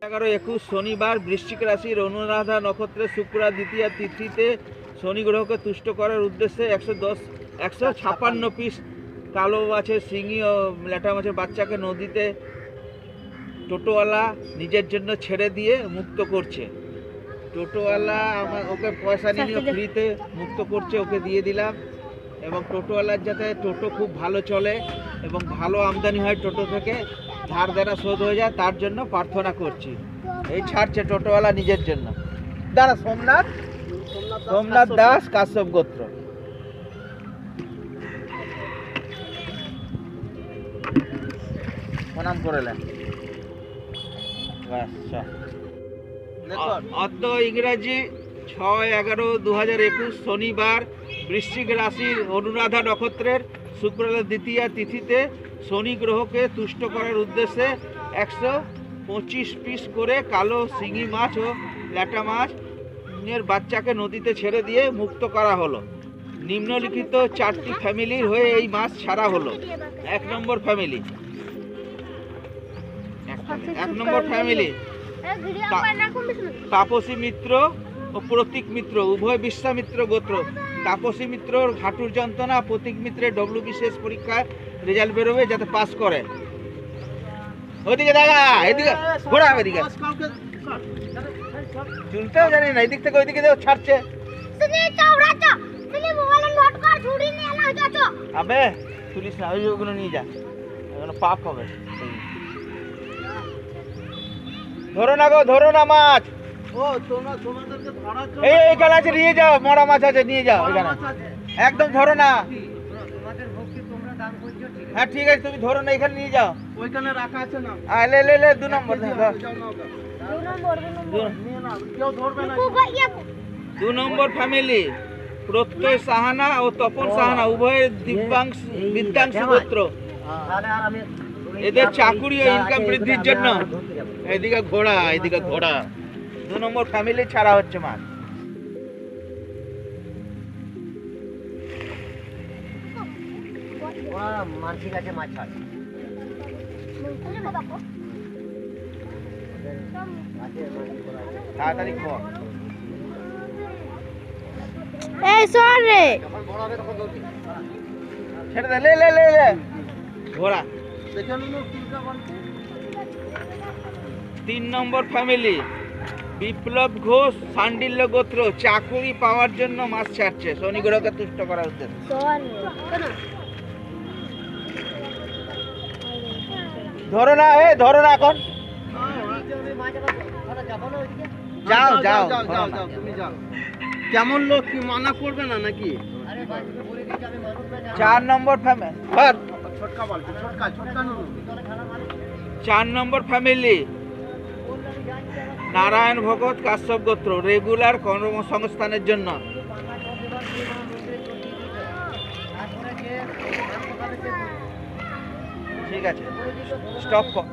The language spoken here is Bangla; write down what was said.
11-21 শনিবার বৃশ্চিক রাশির অনুরাধা নক্ষত্রে শুক্র দ্বিতীয়া তিথিতে শনি গ্রহকে তুষ্ট করার উদ্দেশ্যে 156 পিস কালো মাছের শিঙি ও ল্যাটা মাছের বাচ্চাকে নদীতে টোটোওয়ালা নিজের জন্য ছেড়ে দিয়ে মুক্ত করছে। টোটোওয়ালা ওকে পয়সা নিয়ে ফ্রিতে মুক্ত করছে, ওকে দিয়ে দিলাম। এবং টোটোওয়ালার যাতে টোটো খুব ভালো চলে এবং ভালো আমদানি হয়, টোটো থেকে ধার দেনা শোধ হয়ে যায়, তার জন্য প্রার্থনা করছি। এই ছাড়ছে টোটোওয়ালা নিজের জন্য। দাঁড়া, সোমনাথ দাস কাশ্যপ গোত্র। প্রণাম করলেন। অদ্য ইংরাজি 6-11-2021 শনিবার বৃশ্চিক রাশির অনুরাধা নক্ষত্রের শুক্রের দ্বিতীয়া তিথিতে শনি গ্রহকে তুষ্ট করার উদ্দেশ্যে 125 পিস করে কালো শিঙি মাছ ও ল্যাটা মাছের বাচ্চাকে নদীতে ছেড়ে দিয়ে মুক্ত করা হলো। নিম্নলিখিত 4টি ফ্যামিলির হয়ে এই মাছ ছাড়া হলো। 1 নম্বর ফ্যামিলি তাপসী মিত্র ও প্রতীক মিত্র, উভয় বিশ্বামিত্র গোত্র। তাপসী মিত্রর হাঁটুর যন্ত্রণা, প্রতীক মিত্রের WBCS পরীক্ষায় রেজাল্ট বেরোবে, যাতে পাস করে। ওইদিকে দেখা, এদিকে ঘোরা, এদিকে চুলতেও জানি না, এদিক থেকে ওইদিকে ছাড়ছে। আবে তুলিস না, ওইগুলো নিয়ে যা, ওগুলো পাপ হবে। ধরো না মাছ। এইখানে আছে, নিয়ে যাও, মরা মাছ আছে, নিয়ে যাও। এখানে একদম ধরো না। হ্যাঁ ঠিক আছে, তুমি ধরো না, এখানে নিয়ে যাও, ওইখানে রাখা আছে না। লে 2 নম্বর 2 নম্বর ফ্যামিলি প্রত্যয় সাহানা ও তপন সাহানা, উভয়ের বিদ্যাংশ গোত্র। এদের চাকুরি ও ইনকাম বৃদ্ধির জন্য এদিকে ঘোড়া 2 নম্বর ফ্যামিলি ছাড়া হচ্ছে মাছ। তাড়াতাড়ি ছেড়ে দে, লে ঘোড়া। 3 নম্বর ফ্যামিলি বিপ্লব ঘোষ সান্ডিল্য গোত্র, চাকুরি পাওয়ার জন্য মাছ ছাড়ছে শনি গ্রহকে তুষ্ট করার উদ্দেশ্যে। ধরো না এখন, যাও তুমি যাও। কেমন লোক, কি মানা করবে না নাকি? 4 নম্বর ফ্যামিলি 4 নম্বর ফ্যামিলি নারায়ণ ভগত কাশ্যপ গোত্র, রেগুলার কর্মসংস্থানের জন্য। ঠিক আছে, স্টপ কর।